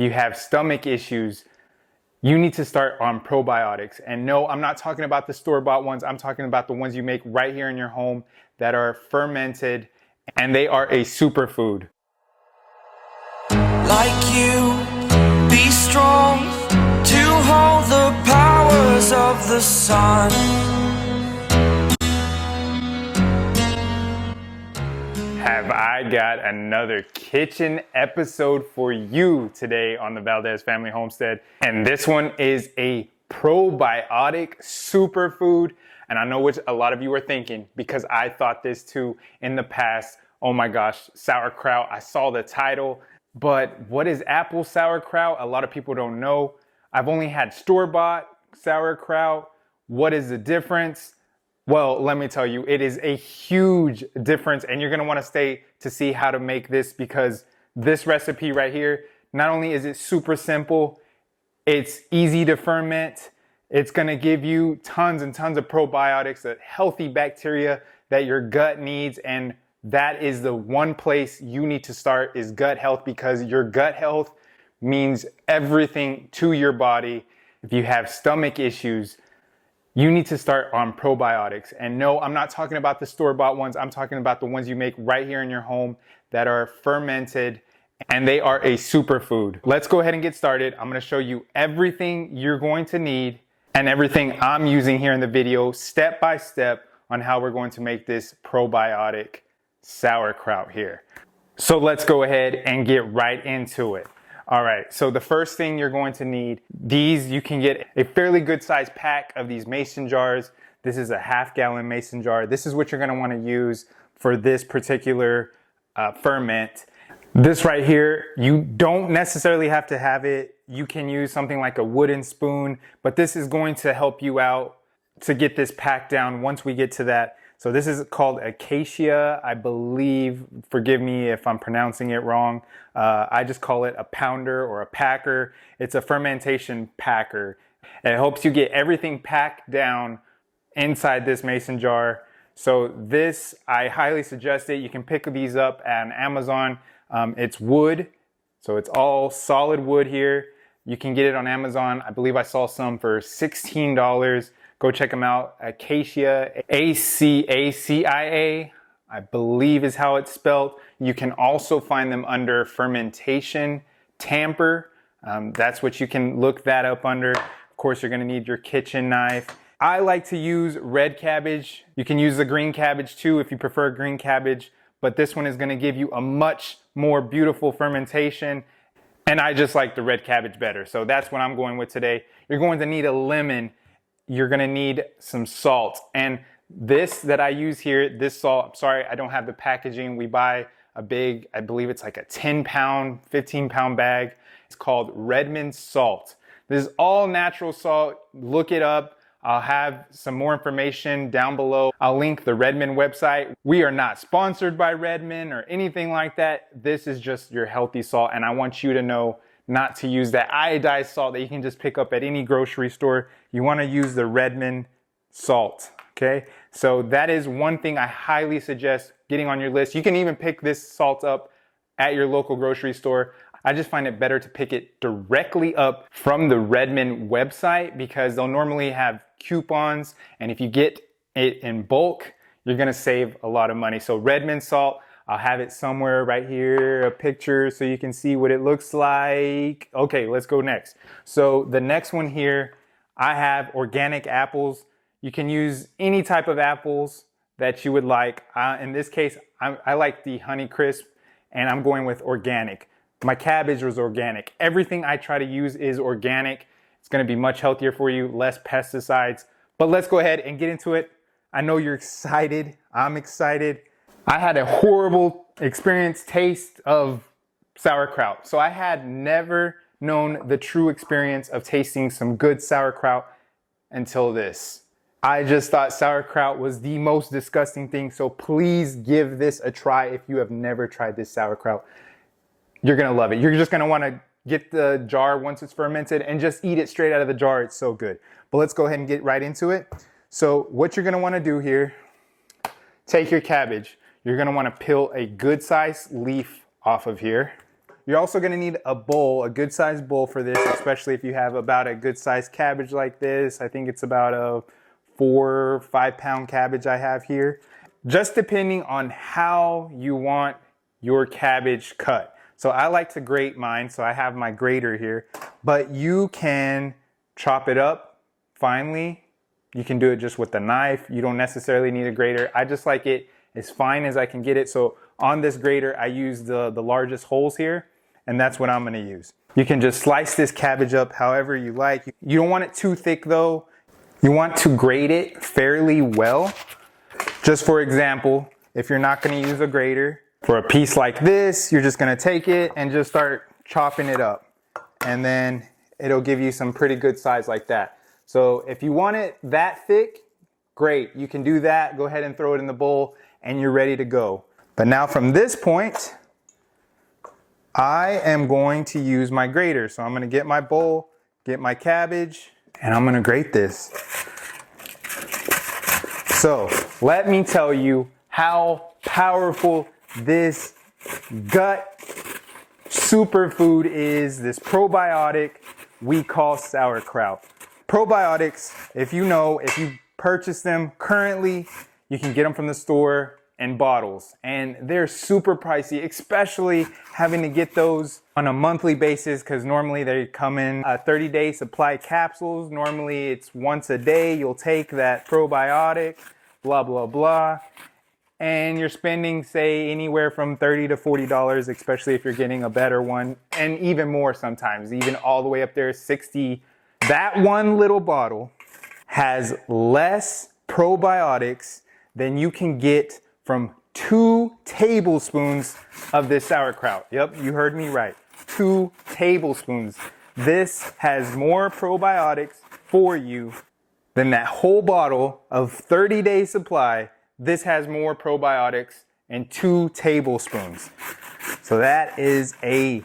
you have stomach issues, you need to start on probiotics. And no, I'm not talking about the store-bought ones. I'm talking about the ones you make right here in your home that are fermented, and they are a superfood. Like you, be strong to hold the powers of the sun. Have I got another kitchen episode for you today on the Valdez Family Homestead. And this one is a probiotic superfood. And I know what a lot of you are thinking, because I thought this too in the past. Oh my gosh, sauerkraut. I saw the title, but what is apple sauerkraut? A lot of people don't know. I've only had store-bought sauerkraut. What is the difference? Well, let me tell you, it is a huge difference, and you're gonna wanna stay to see how to make this, because this recipe right here, not only is it super simple, it's easy to ferment, it's gonna give you tons and tons of probiotics, a healthy bacteria that your gut needs, and that is the one place you need to start, is gut health, because your gut health means everything to your body. If you have stomach issues, you need to start on probiotics. And no, I'm not talking about the store-bought ones. I'm talking about the ones you make right here in your home that are fermented, and they are a superfood. Let's go ahead and get started. I'm gonna show you everything you're going to need and everything I'm using here in the video, step by step, on how we're going to make this probiotic sauerkraut here. So let's go ahead and get right into it. All right, so the first thing you're going to need, you can get a fairly good sized pack of these mason jars. This is a half-gallon mason jar. This is what you're gonna wanna use for this particular ferment. This right here, you don't necessarily have to have it. You can use something like a wooden spoon, but this is going to help you out to get this pack down once we get to that. So this is called acacia, I believe. Forgive me if I'm pronouncing it wrong. I just call it a pounder or a packer. It's a fermentation packer. It helps you get everything packed down inside this mason jar. So this, I highly suggest it. You can pick these up on Amazon. It's wood, so it's all solid wood here. You can get it on Amazon. I believe I saw some for $16. Go check them out. Acacia, A-C-A-C-I-A, I believe is how it's spelled. You can also find them under Fermentation Tamper. That's what you can look that up under. Of course, you're gonna need your kitchen knife. I like to use red cabbage. You can use the green cabbage too if you prefer green cabbage, but this one is gonna give you a much more beautiful fermentation. And I just like the red cabbage better. So that's what I'm going with today. You're going to need a lemon. You're gonna need some salt. And this that I use here, this salt, I'm sorry, I don't have the packaging. We buy a big, I believe it's like a 10-pound, 15-pound bag. It's called Redmond Salt. This is all natural salt. Look it up. I'll have some more information down below. I'll link the Redmond website. We are not sponsored by Redmond or anything like that. This is just your healthy salt, and I want you to know not to use that iodized salt that you can just pick up at any grocery store. You want to use the Redmond salt, okay? So that is one thing I highly suggest getting on your list. You can even pick this salt up at your local grocery store. I just find it better to pick it directly up from the Redmond website, because they'll normally have coupons, and if you get it in bulk, you're gonna save a lot of money. So Redmond salt, I'll have it somewhere right here, a picture, so you can see what it looks like. Okay, let's go next. So the next one here, I have organic apples. You can use any type of apples that you would like. In this case, I like the Honeycrisp, and I'm going with organic. My cabbage was organic. Everything I try to use is organic. It's gonna be much healthier for you, less pesticides. But let's go ahead and get into it. I know you're excited. I'm excited. I had a horrible taste of sauerkraut. So I had never known the true experience of tasting some good sauerkraut until this. I just thought sauerkraut was the most disgusting thing. So please give this a try if you have never tried this sauerkraut. You're gonna love it. You're just gonna wanna get the jar once it's fermented and just eat it straight out of the jar. It's so good. But let's go ahead and get right into it. So what you're gonna wanna do here, take your cabbage. You're gonna wanna peel a good sized leaf off of here. you're also gonna need a bowl, a good sized bowl for this, especially if you have about a good sized cabbage like this. I think it's about a 4 or 5 pound cabbage I have here. Just depending on how you want your cabbage cut. So I like to grate mine, so I have my grater here, but you can chop it up finely. You can do it just with a knife. You don't necessarily need a grater. I just like it as fine as I can get it. So on this grater, I use the largest holes here, and that's what I'm gonna use. You can just slice this cabbage up however you like. You don't want it too thick though. You want to grate it fairly well. Just for example, if you're not gonna use a grater, for a piece like this, you're just gonna take it and just start chopping it up. And then it'll give you some pretty good size like that. So if you want it that thick, great, you can do that. Go ahead and throw it in the bowl and you're ready to go. But now from this point, I am going to use my grater. So I'm gonna get my bowl, get my cabbage, and I'm gonna grate this. So let me tell you how powerful this gut superfood is, this probiotic we call sauerkraut. Probiotics, if you purchase them currently, you can get them from the store in bottles, and they're super pricey, especially having to get those on a monthly basis, because normally they come in 30-day supply capsules. Normally it's once a day you'll take that probiotic, blah blah blah, and you're spending, say, anywhere from $30 to $40, especially if you're getting a better one, and even more sometimes, even all the way up there, 60. That one little bottle has less probiotics than you can get from 2 tablespoons of this sauerkraut. Yep, you heard me right. 2 tablespoons. This has more probiotics for you than that whole bottle of 30-day supply. This has more probiotics in 2 tablespoons. So that is a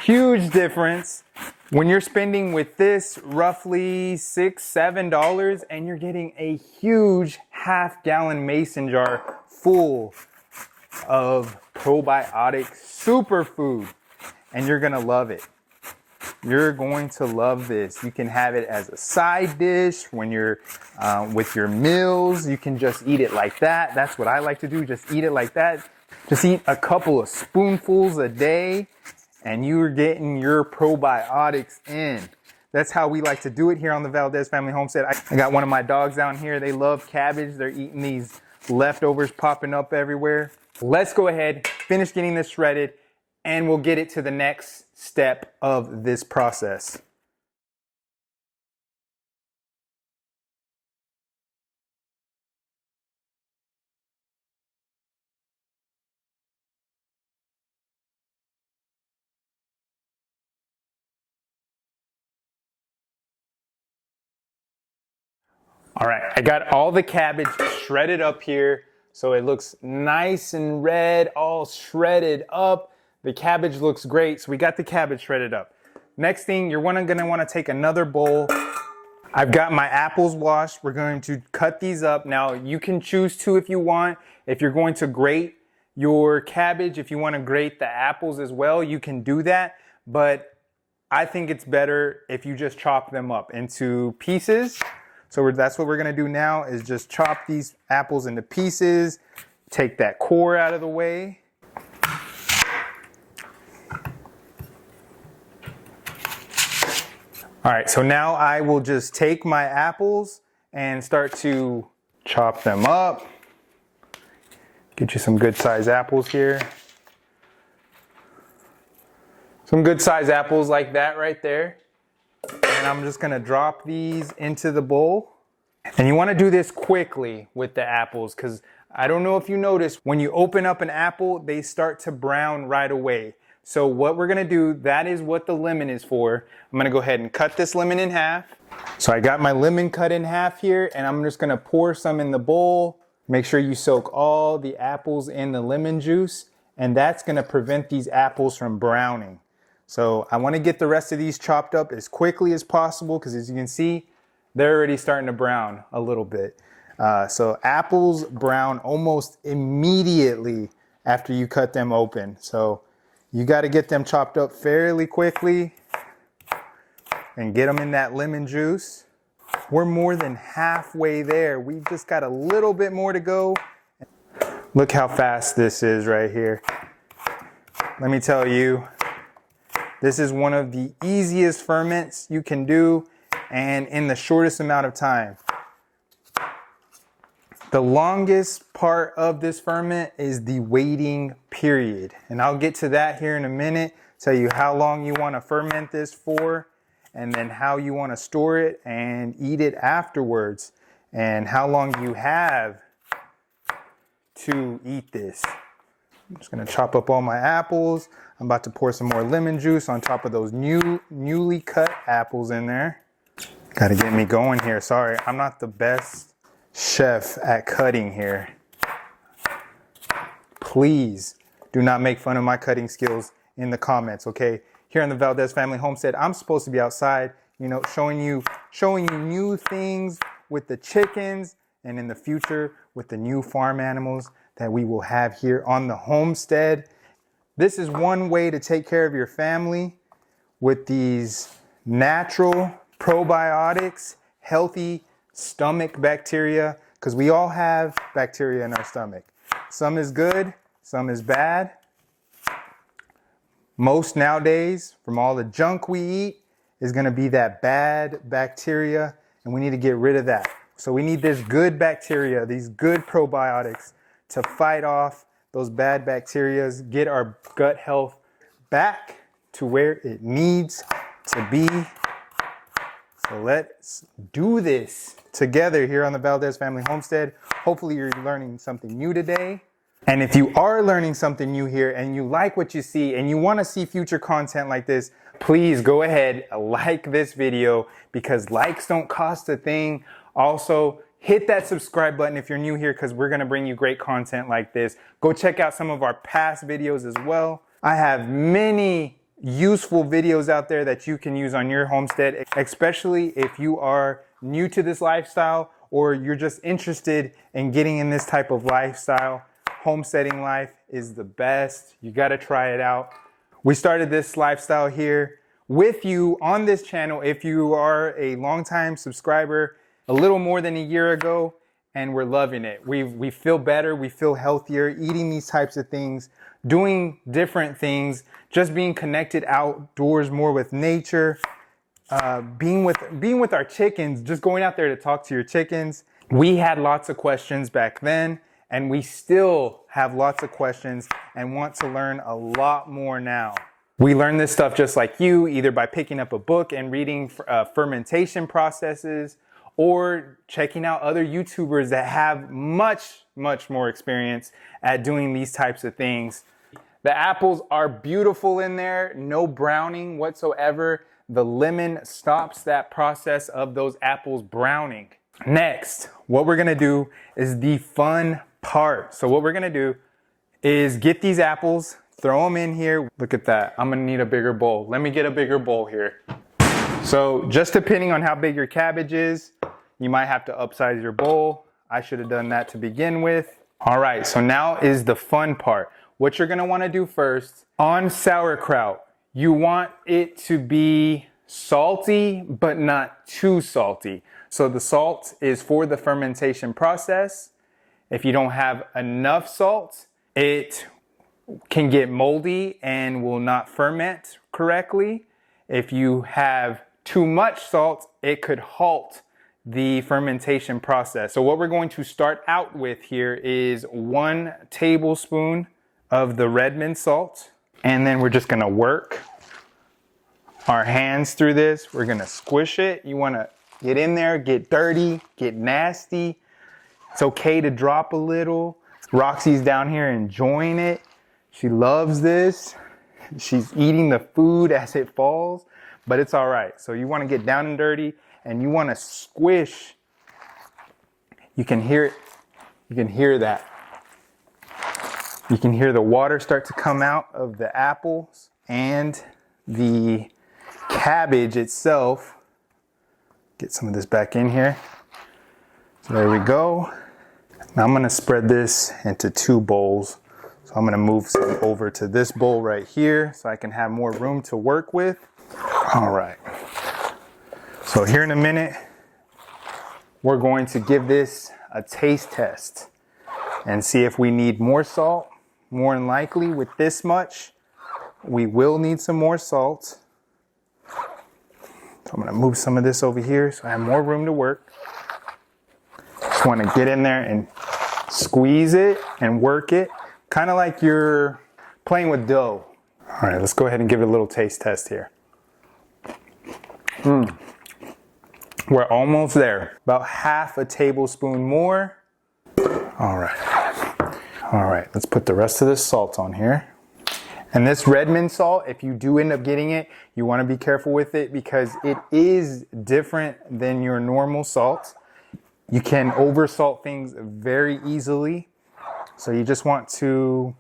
huge difference. When you're spending with this roughly $6, $7, and you're getting a huge half-gallon mason jar full of probiotic superfood, and you're gonna love it. You're going to love this. You can have it as a side dish when you're with your meals. You can just eat it like that. That's what I like to do, just eat it like that. Just eat a couple of spoonfuls a day, and you're getting your probiotics in. That's how we like to do it here on the Valdez Family Homestead. I got one of my dogs down here. They love cabbage. They're eating these leftovers popping up everywhere. Let's go ahead, finish getting this shredded, and we'll get it to the next step of this process. All right, I got all the cabbage shredded up here, so it looks nice and red, all shredded up. The cabbage looks great, so we got the cabbage shredded up. Next thing, you're gonna wanna take another bowl. I've got my apples washed. We're going to cut these up. Now, you can choose to if you want. If you're going to grate your cabbage, if you wanna grate the apples as well, you can do that. But I think it's better if you just chop them up into pieces. So that's what we're gonna do now, is just chop these apples into pieces, take that core out of the way. All right, so now I will just take my apples and start to chop them up. Get you some good sized apples here. Some good sized apples like that right there. And I'm just gonna drop these into the bowl. And you wanna do this quickly with the apples, because I don't know if you noticed, when you open up an apple, they start to brown right away. So what we're gonna do, that is what the lemon is for. I'm gonna go ahead and cut this lemon in half. So I got my lemon cut in half here, and I'm just gonna pour some in the bowl. Make sure you soak all the apples in the lemon juice, and that's gonna prevent these apples from browning. So I wanna get the rest of these chopped up as quickly as possible, because as you can see, they're already starting to brown a little bit. So apples brown almost immediately after you cut them open. So You got to get them chopped up fairly quickly and get them in that lemon juice. We're more than halfway there. We've just got a little bit more to go. Look how fast this is right here. Let me tell you, this is one of the easiest ferments you can do and in the shortest amount of time. The longest part of this ferment is the waiting period. And I'll get to that here in a minute, tell you how long you want to ferment this for, and then how you want to store it and eat it afterwards, and how long you have to eat this. I'm just going to chop up all my apples. I'm about to pour some more lemon juice on top of those newly cut apples in there. Got to get me going here. Sorry, I'm not the best chef at cutting here. Please do not make fun of my cutting skills in the comments, okay? Here on the Valdez Family Homestead, I'm supposed to be outside, you know, showing you new things with the chickens, and in the future with the new farm animals that we will have here on the homestead. This is one way to take care of your family with these natural probiotics, healthy stomach bacteria, because we all have bacteria in our stomach. Some is good, some is bad. Most nowadays, from all the junk we eat, is going to be that bad bacteria, and we need to get rid of that. So we need this good bacteria, these good probiotics, to fight off those bad bacteria, get our gut health back to where it needs to be. So let's do this together here on the Valdez Family Homestead. Hopefully you're learning something new today. And if you are learning something new here and you like what you see and you want to see future content like this, please go ahead, like this video, because likes don't cost a thing. Also, hit that subscribe button if you're new here, because we're going to bring you great content like this. Go check out some of our past videos as well. I have many useful videos out there that you can use on your homestead, especially if you are new to this lifestyle or you're just interested in getting in this type of lifestyle. Homesteading life is the best. You got to try it out. We started this lifestyle here with you on this channel if you are a longtime subscriber a little more than a year ago, and we're loving it. We feel better, we feel healthier, eating these types of things, doing different things, just being connected outdoors more with nature, being with our chickens, just going out there to talk to your chickens. We had lots of questions back then, and we still have lots of questions and want to learn a lot more now. We learn this stuff just like you, either by picking up a book and reading fermentation processes, or checking out other YouTubers that have much more experience at doing these types of things. The apples are beautiful in there, no browning whatsoever. The lemon stops that process of those apples browning. Next, what we're gonna do is the fun part. So what we're gonna do is get these apples, throw them in here. Look at that, I'm gonna need a bigger bowl. Let me get a bigger bowl here. So just depending on how big your cabbage is, you might have to upsize your bowl. I should have done that to begin with. All right, so now is the fun part. What you're gonna wanna do first, on sauerkraut, you want it to be salty, but not too salty. So the salt is for the fermentation process. If you don't have enough salt, it can get moldy and will not ferment correctly. If you have too much salt, it could halt the fermentation process. So what we're going to start out with here is 1 tablespoon of the Redmond salt. And then we're just gonna work our hands through this. We're gonna squish it. You wanna get in there, get dirty, get nasty. It's okay to drop a little. Roxy's down here enjoying it. She loves this. She's eating the food as it falls, but it's all right. So you want to get down and dirty and you want to squish. You can hear it. You can hear that. You can hear the water start to come out of the apples and the cabbage itself. Get some of this back in here. So there we go. Now I'm going to spread this into 2 bowls So I'm gonna move some over to this bowl right here so I can have more room to work with. All right. So here in a minute, we're going to give this a taste test and see if we need more salt. More than likely with this much, we will need some more salt. So I'm gonna move some of this over here so I have more room to work. Just wanna get in there and squeeze it and work it, kind of like you're playing with dough. All right, let's go ahead and give it a little taste test here. We're almost there. About half a tablespoon more. All right, let's put the rest of this salt on here. And this Redmond salt, if you do end up getting it, you want to be careful with it because it is different than your normal salt. You can oversalt things very easily. So you just want to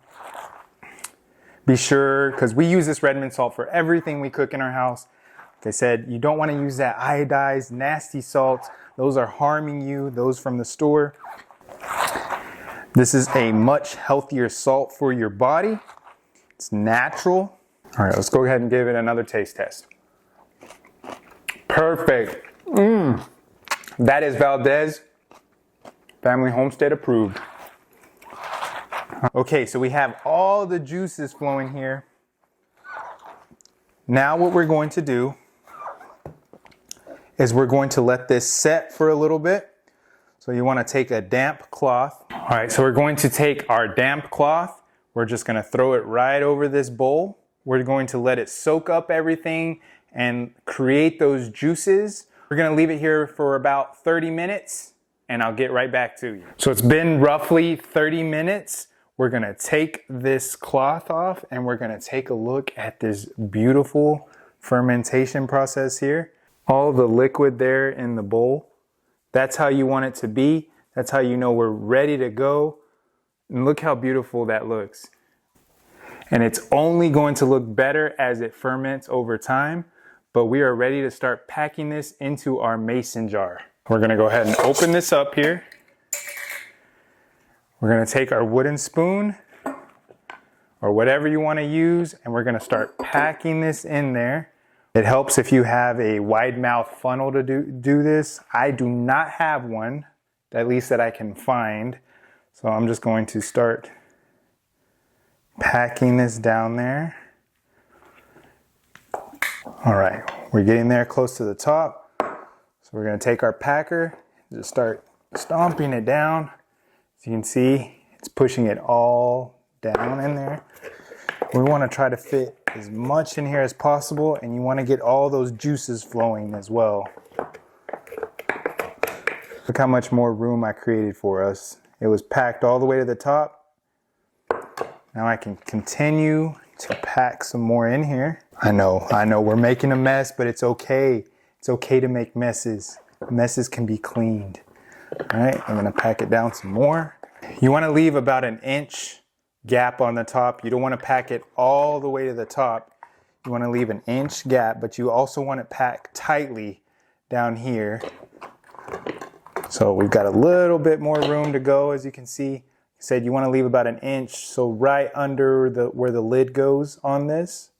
be sure, because we use this Redmond salt for everything we cook in our house. Like I said, you don't want to use that iodized, nasty salt. Those are harming you, those from the store. This is a much healthier salt for your body. It's natural. All right, let's go ahead and give it another taste test. Perfect. That is Valdez Family Homestead approved. Okay, so we have all the juices flowing here. Now what we're going to do is we're going to let this set for a little bit. So you want to take a damp cloth. All right, so we're going to take our damp cloth. We're just going to throw it right over this bowl. We're going to let it soak up everything and create those juices. We're going to leave it here for about 30 minutes and I'll get right back to you. So it's been roughly 30 minutes. We're going to take this cloth off and we're going to take a look at this beautiful fermentation process here. All the liquid there in the bowl. That's how you want it to be. That's how you know we're ready to go. And look how beautiful that looks. And it's only going to look better as it ferments over time, but we are ready to start packing this into our mason jar. We're gonna go ahead and open this up here. We're gonna take our wooden spoon or whatever you wanna use, and we're gonna start packing this in there. It helps if you have a wide mouth funnel to do this. I do not have one, at least that I can find. So I'm just going to start packing this down there. All right, we're getting there close to the top. So we're gonna take our packer, just start stomping it down. As you can see, it's pushing it all down in there. We wanna try to fit as much in here as possible, and you wanna get all those juices flowing as well. Look how much more room I created for us. It was packed all the way to the top. Now I can continue to pack some more in here. I know, we're making a mess, but it's okay. It's okay to make messes. Messes can be cleaned. All right, I'm gonna pack it down some more. You wanna leave about an inch gap on the top. You don't wanna pack it all the way to the top. You wanna leave an inch gap, but you also want it packed tightly down here. So we've got a little bit more room to go, as you can see. I said you want to leave about an inch, so right under where the lid goes on this,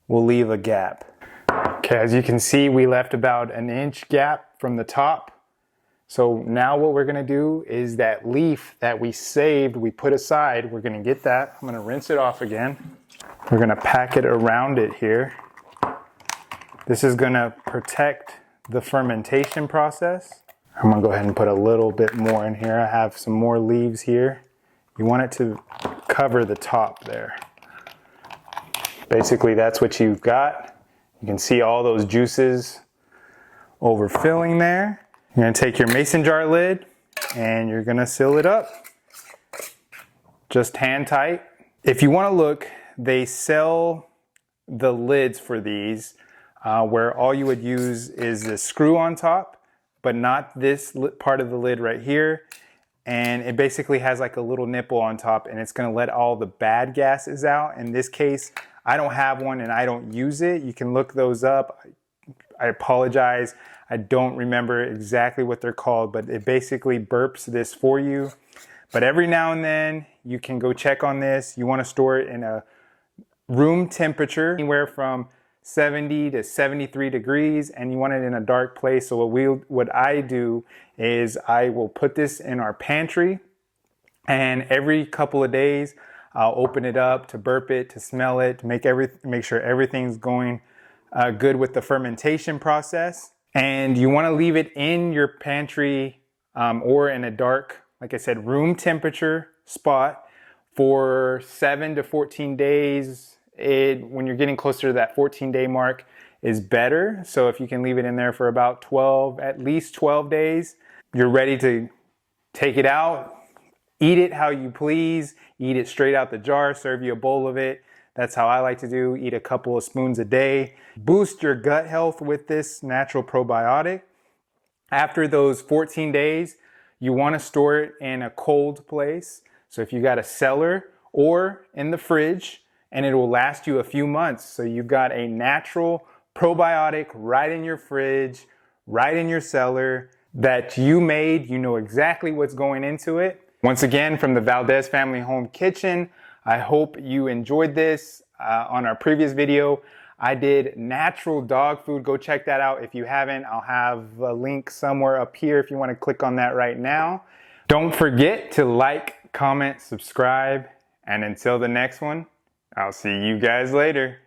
we'll leave a gap. Okay, as you can see, we left about an inch gap from the top. So now what we're going to do is that leaf that we saved, we put aside, we're going to get that. I'm going to rinse it off again. We're going to pack it around it here. This is going to protect the fermentation process. I'm gonna go ahead and put a little bit more in here. I have some more leaves here. You want it to cover the top there. Basically, that's what you've got. You can see all those juices overfilling there. You're gonna take your mason jar lid and you're gonna seal it up. Just hand tight. If you wanna look, they sell the lids for these where all you would use is the screw on top, but not this part of the lid right here. And it basically has like a little nipple on top and it's gonna let all the bad gases out. In this case, I don't have one and I don't use it. You can look those up. I apologize. I don't remember exactly what they're called, but it basically burps this for you. But every now and then you can go check on this. You want to store it in a room temperature, anywhere from 70 to 73 degrees, and you want it in a dark place. So what I do is I will put this in our pantry, and every couple of days I'll open it up to burp it, to smell it, to make sure everything's going good with the fermentation process. And you want to leave it in your pantry or in a dark, like I said, room temperature spot for 7 to 14 days. When you're getting closer to that 14-day mark is better. So if you can leave it in there for about at least 12 days, you're ready to take it out, eat it how you please, eat it straight out the jar, serve you a bowl of it. That's how I like to do, eat a couple of spoons a day. Boost your gut health with this natural probiotic. After those 14 days, you want to store it in a cold place. So if you got a cellar or in the fridge, and it will last you a few months. So you've got a natural probiotic right in your fridge, right in your cellar that you made. You know exactly what's going into it. Once again, from the Valdez Family Home Kitchen, I hope you enjoyed this. On our previous video, I did natural dog food. Go check that out if you haven't. I'll have a link somewhere up here if you want to click on that right now. Don't forget to like, comment, subscribe, and until the next one, I'll see you guys later.